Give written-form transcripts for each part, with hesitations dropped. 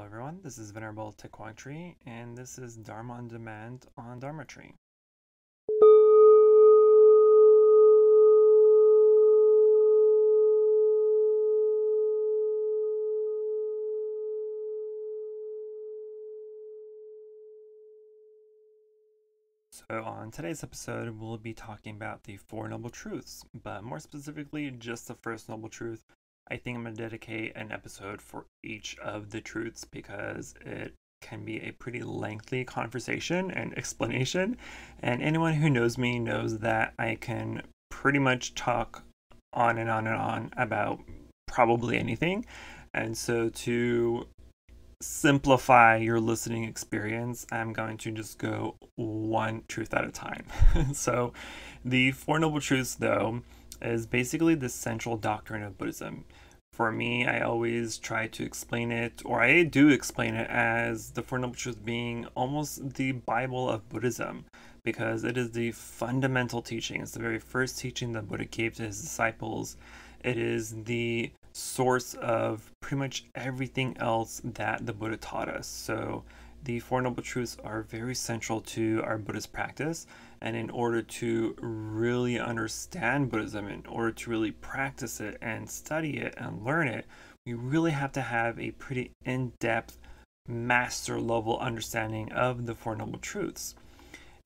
everyone, this is Venerable Tekwang Tree, and this is Dharma on Demand on Dharma Tree. So on today's episode, we'll be talking about the Four Noble Truths, but more specifically, just the first Noble Truth. I think I'm going to dedicate an episode for each of the truths because it can be a pretty lengthy conversation and explanation, and anyone who knows me knows that I can pretty much talk on and on and on about probably anything. And so to simplify your listening experience, I'm going to just go one truth at a time. So the Four Noble Truths, though, is basically the central doctrine of Buddhism. For me, I always try to explain it, or I do explain it, as the Four Noble Truths being almost the Bible of Buddhism, because it is the fundamental teaching. It's the very first teaching that Buddha gave to his disciples. It is the source of pretty much everything else that the Buddha taught us. So the Four Noble Truths are very central to our Buddhist practice. And in order to really understand Buddhism, in order to really practice it and study it and learn it, we really have to have a pretty in-depth, master level understanding of the Four Noble Truths.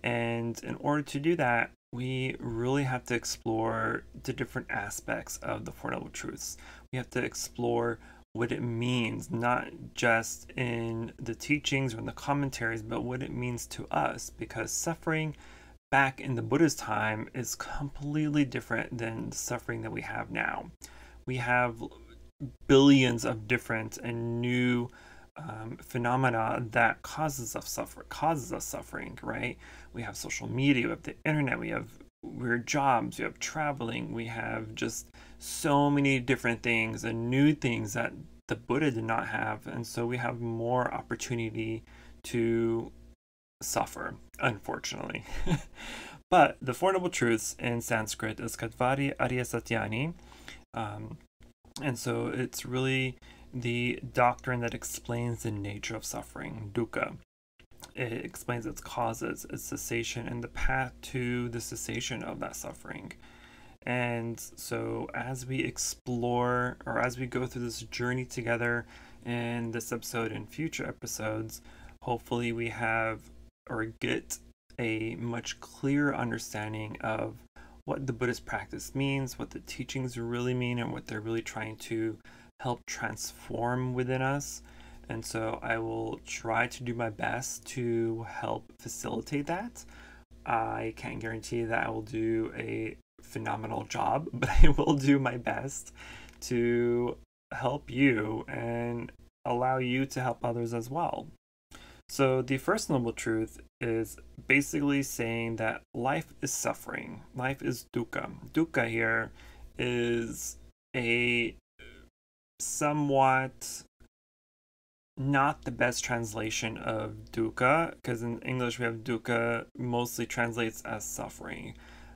And in order to do that, we really have to explore the different aspects of the Four Noble Truths. We have to explore what it means, not just in the teachings or in the commentaries, but what it means to us, because suffering back in the Buddha's time is completely different than the suffering that we have now. We have billions of different and new phenomena that causes us suffering, right? We have social media, we have the internet, we have weird jobs, we have traveling, we have just so many different things and new things that the Buddha did not have, and so we have more opportunity to suffer, unfortunately. But the Four Noble Truths in Sanskrit is Katvari Arya Satyani, and so it's really the doctrine that explains the nature of suffering, dukkha. It explains its causes, its cessation, and the path to the cessation of that suffering. And so as we explore, or as we go through this journey together in this episode and future episodes, hopefully we have or get a much clearer understanding of what the Buddhist practice means, what the teachings really mean, and what they're really trying to help transform within us. And so I will try to do my best to help facilitate that. I can't guarantee that I will do a phenomenal job, but I will do my best to help you and allow you to help others as well. So the first noble truth is basically saying that life is suffering. Life is dukkha. Dukkha here is a somewhat not the best translation of dukkha, because in English we have dukkha mostly translates as suffering,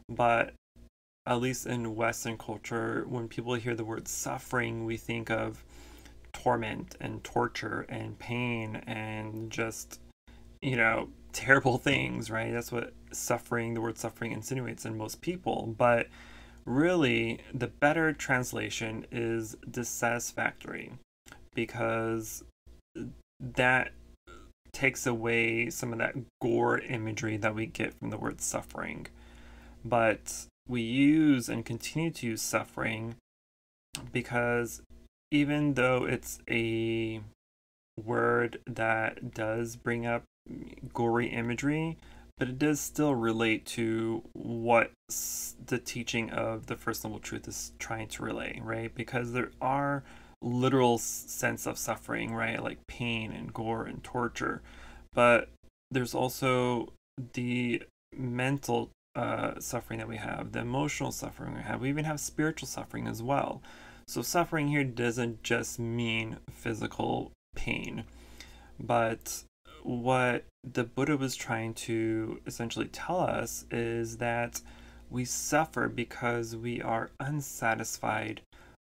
but at least in Western culture, when people hear the word suffering, we think of torment and torture and pain and just, terrible things, right? That's what the word suffering insinuates in most people. But really, the better translation is dissatisfactory, because that takes away some of that gore imagery that we get from the word suffering. But we use and continue to use suffering because even though it's a word that does bring up gory imagery, but it does still relate to what the teaching of the First Noble Truth is trying to relay, right? Because there are literal sense of suffering, right? Like pain and gore and torture, but there's also the mental suffering that we have, the emotional suffering we have. We even have spiritual suffering as well. So suffering here doesn't just mean physical pain, but what the Buddha was trying to essentially tell us is that we suffer because we are unsatisfied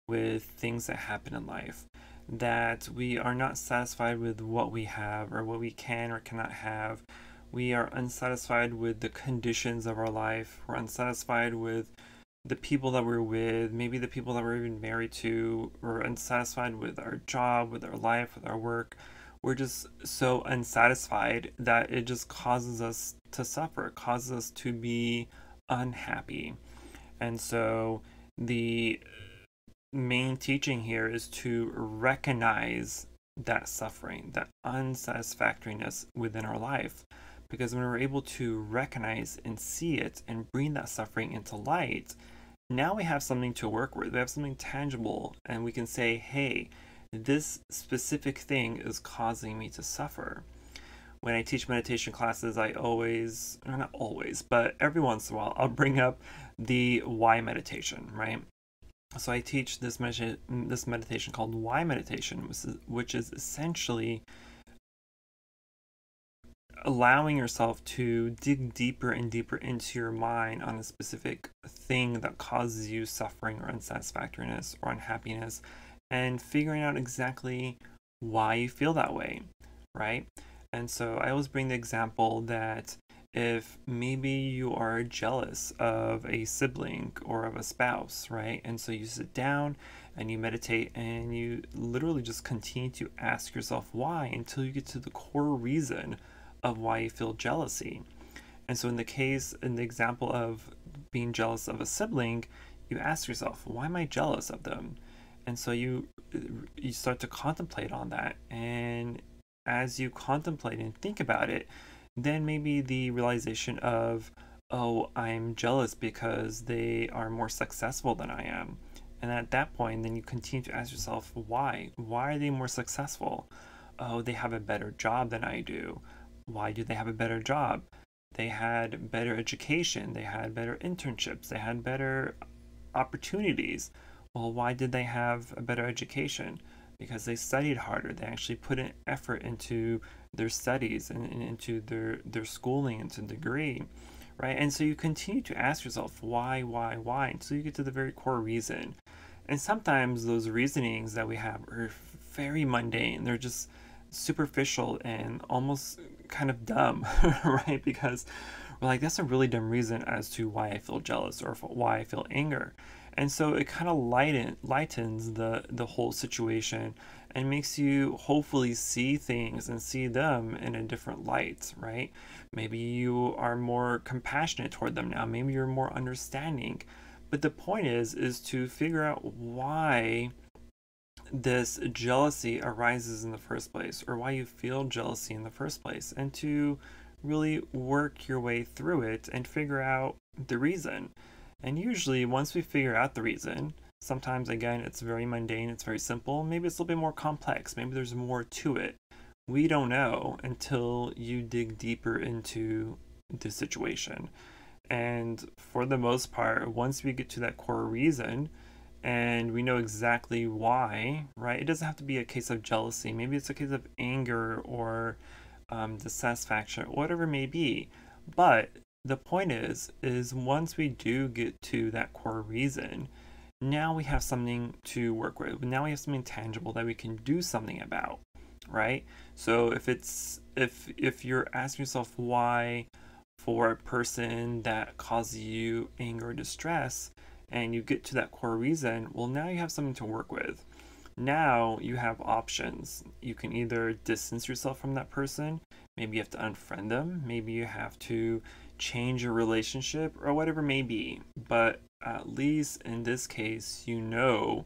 with things that happen in life. that we are not satisfied with what we have or what we can or cannot have. We are unsatisfied with the conditions of our life. We're unsatisfied with the people that we're with, maybe the people that we're even married to. We're unsatisfied with our job, with our life, with our work. We're just so unsatisfied that it just causes us to suffer, it causes us to be unhappy. And so the main teaching here is to recognize that suffering, that unsatisfactoriness within our life. Because when we're able to recognize and see it and bring that suffering into light, now we have something to work with. We have something tangible, and we can say, hey, this specific thing is causing me to suffer. When I teach meditation classes, I always, not always, but every once in a while, I'll bring up the why meditation, right? So I teach this meditation called why meditation, which is essentially allowing yourself to dig deeper and deeper into your mind on a specific thing that causes you suffering or unsatisfactoriness or unhappiness, and figuring out exactly why you feel that way, right? And so I always bring the example that if maybe you are jealous of a sibling or of a spouse, right? And so you sit down and you meditate and you literally just continue to ask yourself why until you get to the core reason of why you feel jealousy. And so in the example of being jealous of a sibling, you ask yourself, why am I jealous of them? And so you start to contemplate on that. And as you contemplate and think about it, then maybe the realization of, oh, I'm jealous because they are more successful than I am. And at that point, then you continue to ask yourself, why? Why are they more successful? Oh, they have a better job than I do. Why do they have a better job? They had better education. They had better internships. They had better opportunities. Well, why did they have a better education? Because they studied harder. They actually put an effort into their studies and into their schooling, into degree, right? And so you continue to ask yourself why, until you get to the very core reason. And sometimes those reasonings that we have are very mundane. They're just superficial and almost kind of dumb, right? Because we're like, that's a really dumb reason as to why I feel jealous or why I feel anger. And so it kind of lightens the whole situation and makes you hopefully see things and see them in a different light, right? Maybe you are more compassionate toward them now. Maybe you're more understanding. But the point is to figure out why this jealousy arises in the first place, or why you feel jealousy in the first place, and to really work your way through it and figure out the reason. And usually, once we figure out the reason, sometimes again it's very mundane, it's very simple, maybe it's a little bit more complex, maybe there's more to it. We don't know until you dig deeper into the situation. And for the most part, once we get to that core reason, and we know exactly why, right? It doesn't have to be a case of jealousy. Maybe it's a case of anger or dissatisfaction, whatever it may be. But the point is once we do get to that core reason, now we have something to work with. Now we have something tangible that we can do something about, right? So if you're asking yourself why for a person that causes you anger or distress, and you get to that core reason, well, now you have something to work with. Now you have options. You can either distance yourself from that person, maybe you have to unfriend them, maybe you have to change your relationship, or whatever it may be. But at least in this case, you know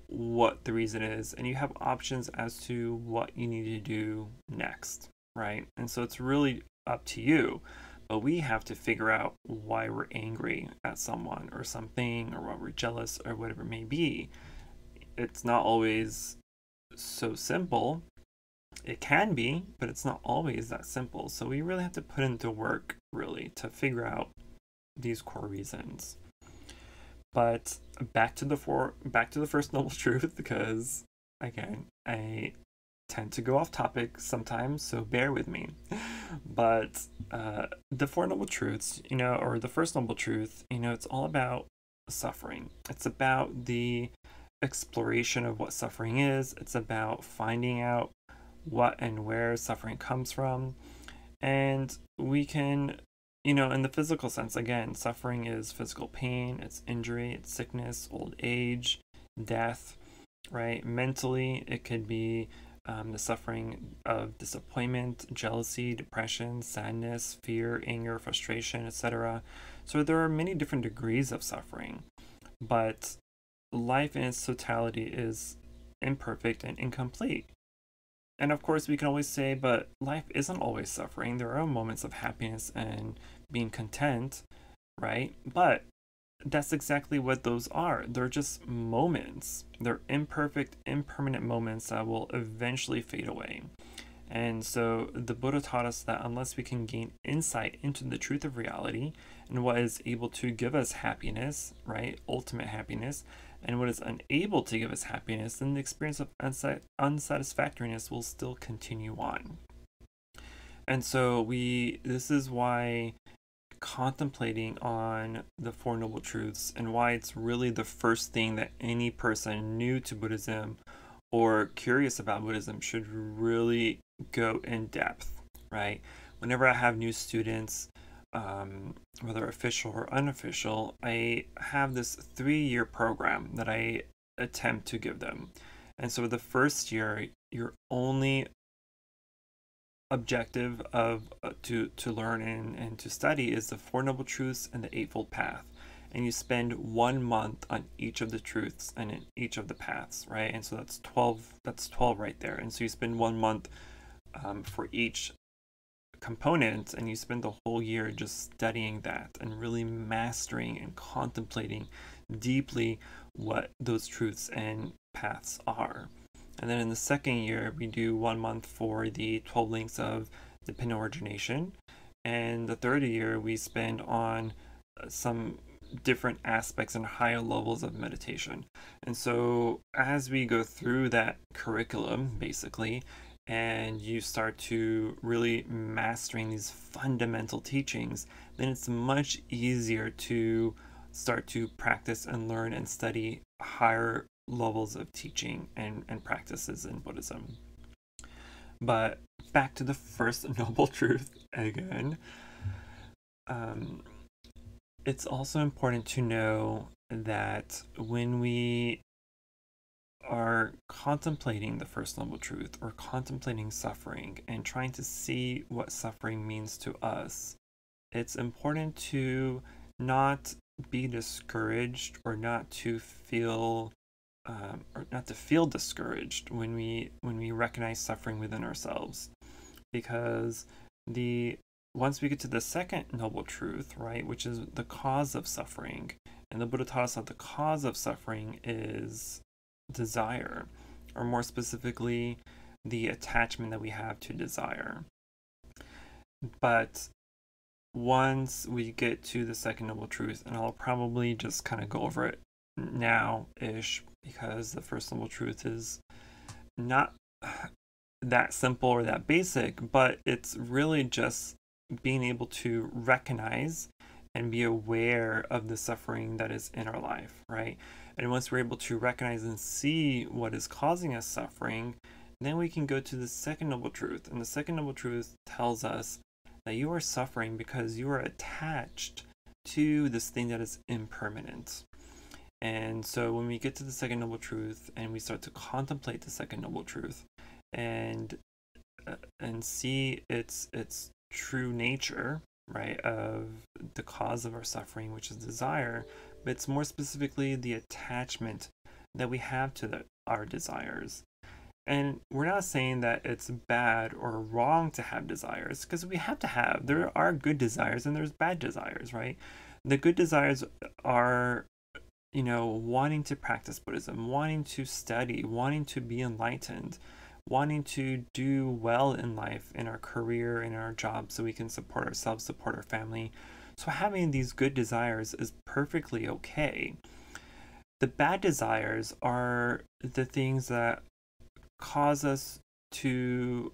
what the reason is, and you have options as to what you need to do next, right? And so it's really up to you. But we have to figure out why we're angry at someone or something, or why we're jealous, or whatever it may be. It's not always so simple. It can be, but it's not always that simple. So we really have to put into work, really, to figure out these core reasons. But back to the first noble truth, because again, I tend to go off topic sometimes, so bear with me. But the Four Noble Truths, or the first noble truth, it's all about suffering. It's about the exploration of what suffering is. It's about finding out what and where suffering comes from. And we can, in the physical sense, again, suffering is physical pain, it's injury, it's sickness, old age, death, right? Mentally, it could be the suffering of disappointment, jealousy, depression, sadness, fear, anger, frustration, etc. So there are many different degrees of suffering, but life in its totality is imperfect and incomplete. And of course, we can always say, but life isn't always suffering. There are moments of happiness and being content, right? But that's exactly what those are. They're just moments. They're imperfect, impermanent moments that will eventually fade away. And so the Buddha taught us that unless we can gain insight into the truth of reality and what is able to give us happiness, right, ultimate happiness, and what is unable to give us happiness, then the experience of unsatisfactoriness will still continue on. And so this is why contemplating on the Four Noble Truths and why it's really the first thing that any person new to Buddhism or curious about Buddhism should really go in depth, right? Whenever I have new students, whether official or unofficial, I have this 3-year program that I attempt to give them. And so the first year, your only objective of to learn and to study is the Four Noble Truths and the Eightfold Path. And you spend 1 month on each of the truths and in each of the paths, right? And so that's 12 right there. And so you spend 1 month for each component, and you spend the whole year just studying that and really mastering and contemplating deeply what those truths and paths are. And then in the second year, we do 1 month for the 12 links of dependent origination. And the third year, we spend on some different aspects and higher levels of meditation. And so as we go through that curriculum, basically, and you start to really mastering these fundamental teachings, then it's much easier to start to practice and learn and study higher levels of teaching and practices in Buddhism. But back to the first noble truth again. It's also important to know that when we are contemplating the first noble truth or contemplating suffering and trying to see what suffering means to us, it's important to not be discouraged or not to feel discouraged when we recognize suffering within ourselves, because once we get to the second noble truth, right, which is the cause of suffering, and the Buddha taught us that the cause of suffering is desire, or more specifically, the attachment that we have to desire. But once we get to the second noble truth, and I'll probably just kind of go over it now-ish, because the first noble truth is not that simple or that basic, but it's really just being able to recognize and be aware of the suffering that is in our life, right? And once we're able to recognize and see what is causing us suffering, then we can go to the second noble truth. And the second noble truth tells us that you are suffering because you are attached to this thing that is impermanent. And so when we get to the second noble truth and we start to contemplate the second noble truth and see its true nature, right, of the cause of our suffering, which is desire, but it's more specifically the attachment that we have to our desires. And we're not saying that it's bad or wrong to have desires, because we have to have. There are good desires and there's bad desires, right? The good desires are, wanting to practice Buddhism, wanting to study, wanting to be enlightened, wanting to do well in life, in our career, in our job, so we can support ourselves, support our family. So having these good desires is perfectly okay. The bad desires are the things that cause us to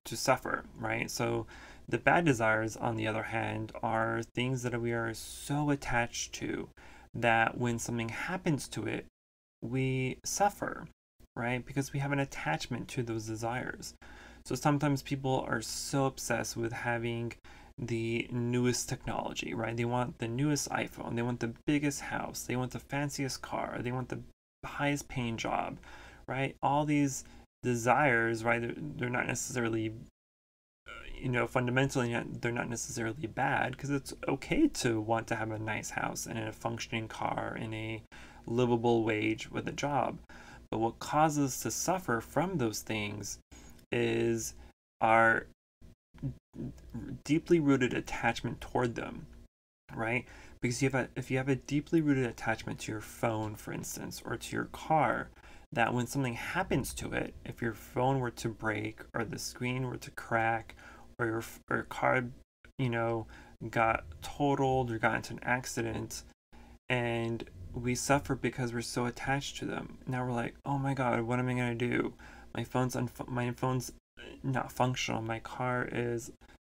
suffer, right? So the bad desires, on the other hand, are things that we are so attached to that when something happens to it, we suffer, right? Because we have an attachment to those desires. So sometimes people are so obsessed with having the newest technology, right? They want the newest iPhone, they want the biggest house, they want the fanciest car, they want the highest paying job, right? All these desires, right? They're not necessarily, fundamentally, they're not necessarily bad, because it's okay to want to have a nice house and a functioning car and a livable wage with a job. But what causes us to suffer from those things is our deeply rooted attachment toward them, right? Because if you have a deeply rooted attachment to your phone, for instance, or to your car, that when something happens to it, if your phone were to break or the screen were to crack or your car, got totaled or got into an accident, and we suffer because we're so attached to them. Now we're like, oh my God, what am I gonna do? My phone's not functional. My car is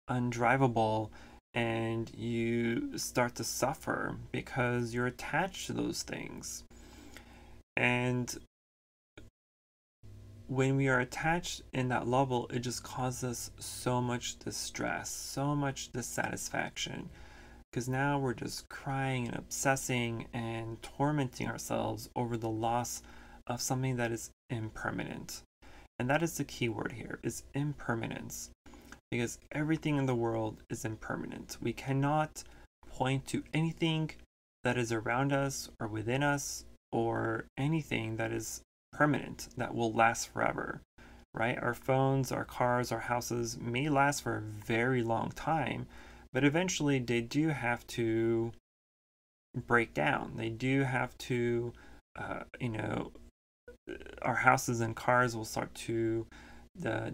undrivable, and you start to suffer because you're attached to those things. And when we are attached in that level, it just causes us so much distress, so much dissatisfaction, because now we're just crying and obsessing and tormenting ourselves over the loss of something that is impermanent. And that is the key word here, is impermanence. Because everything in the world is impermanent. We cannot point to anything that is around us or within us or anything that is permanent, that will last forever, right? Our phones, our cars, our houses may last for a very long time, but eventually they do have to break down. They do have to, our houses and cars will start to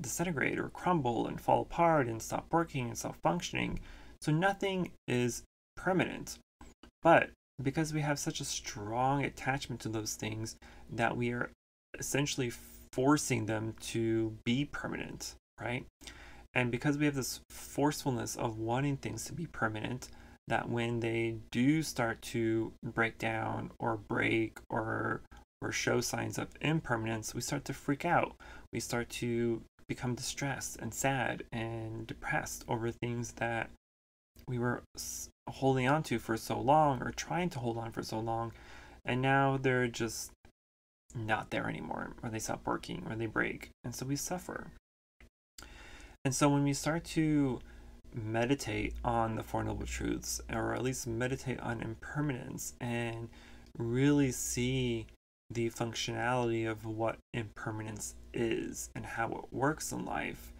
disintegrate or crumble and fall apart and stop working and stop functioning. So nothing is permanent. But because we have such a strong attachment to those things, that we are essentially forcing them to be permanent, right? And because we have this forcefulness of wanting things to be permanent, that when they do start to break down or break or show signs of impermanence, we start to freak out. We start to become distressed and sad and depressed over things that we were holding on to for so long, or trying to hold on for so long, and now they're just not there anymore, or they stop working, or they break, and so we suffer. And so when we start to meditate on the Four Noble Truths, or at least meditate on impermanence, and really see the functionality of what impermanence is and how it works in life,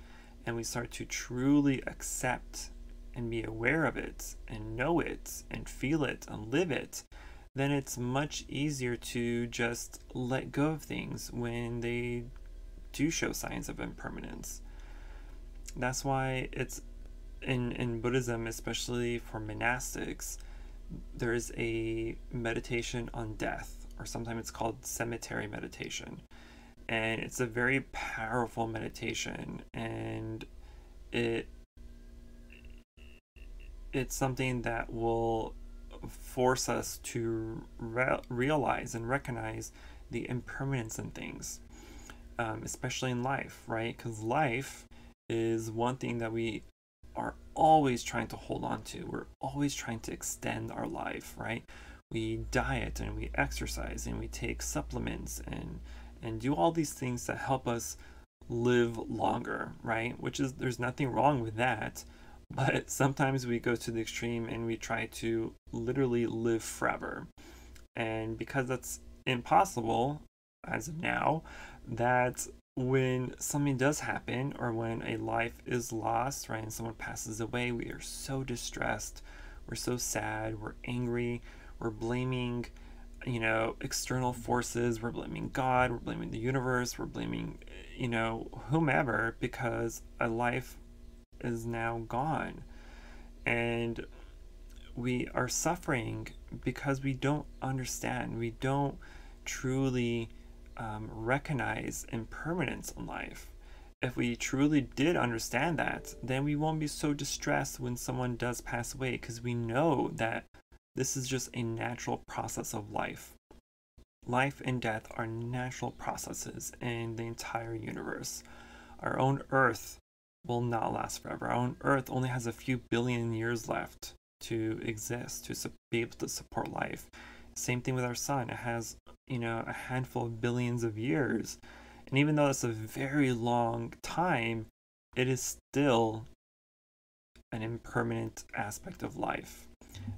and we start to truly accept and be aware of it and know it and feel it and live it, then it's much easier to just let go of things when they do show signs of impermanence. That's why it's in Buddhism, especially for monastics, there's a meditation on death, or sometimes it's called cemetery meditation. And it's a very powerful meditation, and it's something that will force us to realize and recognize the impermanence in things, especially in life, right? Because life is one thing that we are always trying to hold on to. We're always trying to extend our life, right? We diet and we exercise and we take supplements and do all these things that help us live longer, right? Which is, there's nothing wrong with that. But sometimes we go to the extreme and we try to literally live forever. And because that's impossible as of now, that when something does happen, or when a life is lost, right, and someone passes away, we are so distressed, we're so sad, we're angry, we're blaming, external forces, we're blaming God, we're blaming the universe, we're blaming, whomever, because a life is now gone. And we are suffering because we don't understand, we don't truly recognize impermanence in life. If we truly did understand that, then we won't be so distressed when someone does pass away, because we know that this is just a natural process of life. Life and death are natural processes in the entire universe. Our own Earth will not last forever. Our own Earth only has a few billion years left to exist, to be able to support life. Same thing with our sun. It has, a handful of billions of years. And even though it's a very long time, it is still an impermanent aspect of life.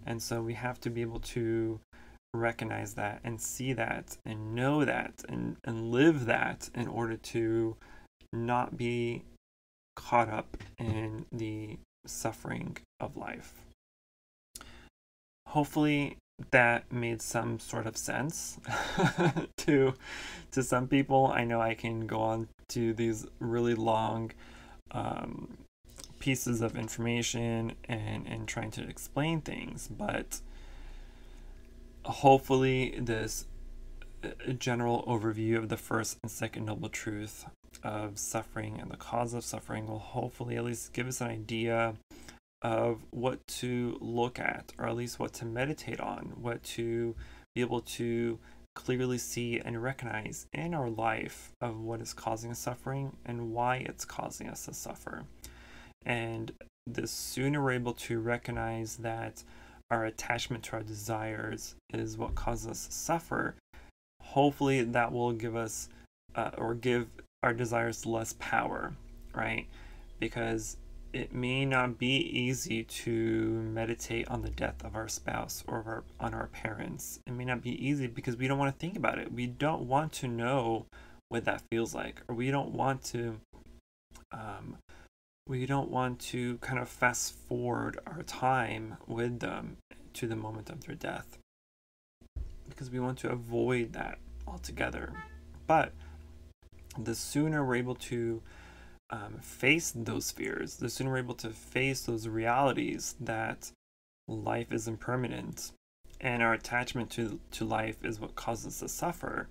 And so we have to be able to recognize that and see that and know that and live that in order to not be caught up in the suffering of life. Hopefully that made some sort of sense to some people. I know I can go on to these really long pieces of information and trying to explain things, but hopefully this general overview of the first and second noble truth of suffering and the cause of suffering will hopefully at least give us an idea of what to look at, or at least what to meditate on, what to be able to clearly see and recognize in our life of what is causing us suffering and why it's causing us to suffer. And the sooner we're able to recognize that our attachment to our desires is what causes us to suffer, hopefully that will give us or give our desires less power, right? Because it may not be easy to meditate on the death of our spouse or on our parents. It may not be easy because we don't want to think about it. We don't want to know what that feels like, or we don't want to kind of fast forward our time with them to the moment of their death, because we want to avoid that altogether. But the sooner we're able to face those fears, the sooner we're able to face those realities that life is impermanent and our attachment to life is what causes us to suffer,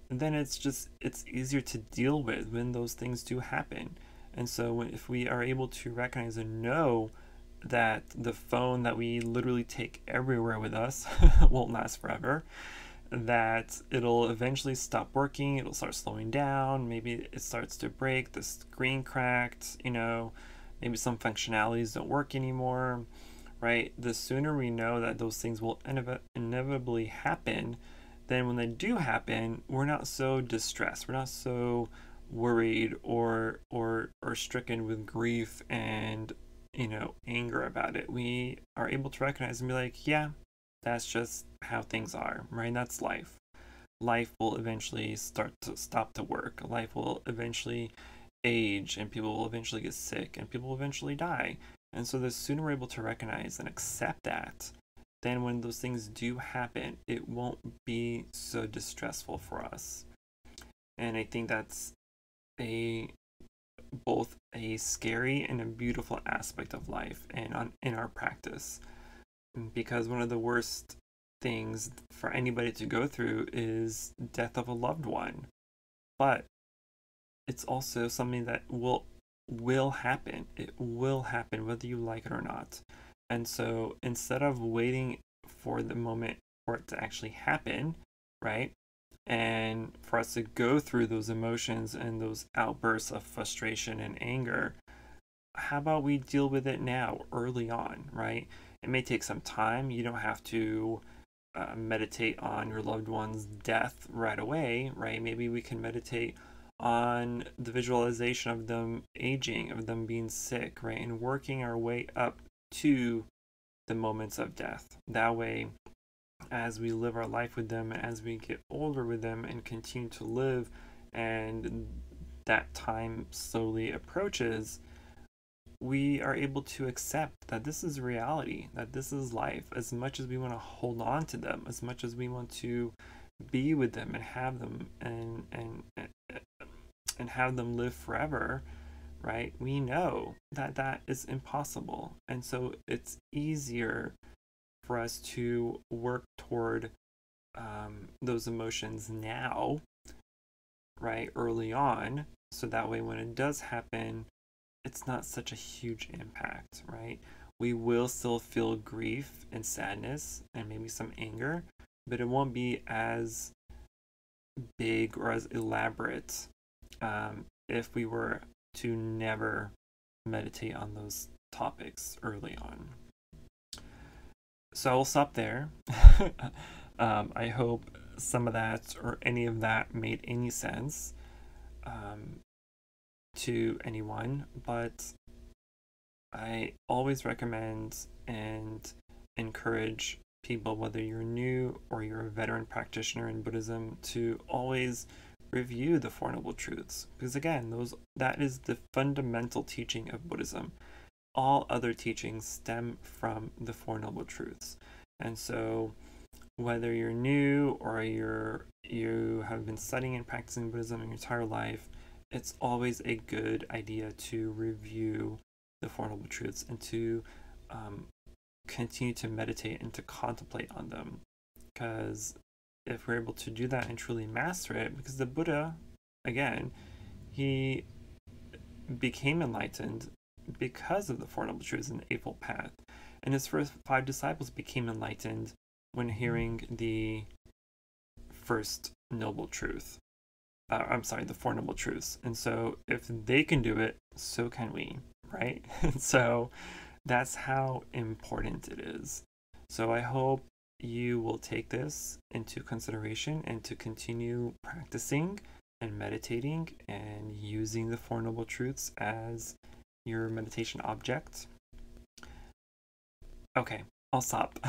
then it's easier to deal with when those things do happen. And so if we are able to recognize and know that the phone that we literally take everywhere with us won't last forever, that it'll eventually stop working, it'll start slowing down, maybe it starts to break, the screen cracked, maybe some functionalities don't work anymore, right? The sooner we know that those things will inevitably happen, then when they do happen, we're not so distressed, we're not so worried or stricken with grief and anger about it. We are able to recognize and be like, yeah, that's just how things are, right? That's life. Life will eventually stop to work. Life will eventually age, and people will eventually get sick, and people will eventually die. And so the sooner we're able to recognize and accept that, then when those things do happen, it won't be so distressful for us. And I think that's both a scary and a beautiful aspect of life and in our practice. Because one of the worst things for anybody to go through is death of a loved one. But it's also something that will happen. It will happen whether you like it or not. And so instead of waiting for the moment for it to actually happen, right? And for us to go through those emotions and those outbursts of frustration and anger, how about we deal with it now, early on, right? It may take some time. You don't have to meditate on your loved one's death right away, right? Maybe we can meditate on the visualization of them aging, of them being sick, right? And working our way up to the moments of death. That way, as we live our life with them, as we get older with them and continue to live, and that time slowly approaches, we are able to accept that this is reality, that this is life. As much as we want to hold on to them, as much as we want to be with them and have them and have them live forever, right? We know that that is impossible. And so it's easier for us to work toward those emotions now, right, early on, so that way when it does happen, it's not such a huge impact, right? We will still feel grief and sadness and maybe some anger, but it won't be as big or as elaborate if we were to never meditate on those topics early on. So I will stop there. I hope some of that or any of that made any sense to anyone, but I always recommend and encourage people, whether you're new or you're a veteran practitioner in Buddhism, to always review the Four Noble Truths, because again, that is the fundamental teaching of Buddhism. All other teachings stem from the Four Noble Truths. And so whether you're new or you have been studying and practicing Buddhism in your entire life, it's always a good idea to review the Four Noble Truths and to continue to meditate and to contemplate on them. Because if we're able to do that and truly master it, because the Buddha, again, he became enlightened because of the Four Noble Truths and the Eightfold Path. And his first 5 disciples became enlightened when hearing the first noble truth. The Four Noble Truths. And so if they can do it, so can we, right? And so that's how important it is. So I hope you will take this into consideration and to continue practicing and meditating and using the Four Noble Truths as your meditation object. Okay, I'll stop.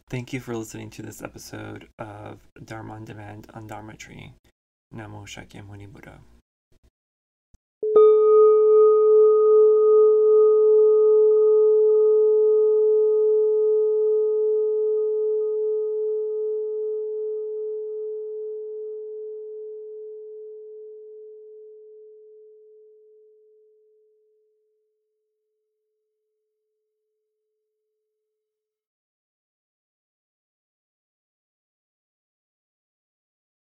Thank you for listening to this episode of Dharma on Demand on Dharma Tree. Namo Shakyamuni Buddha.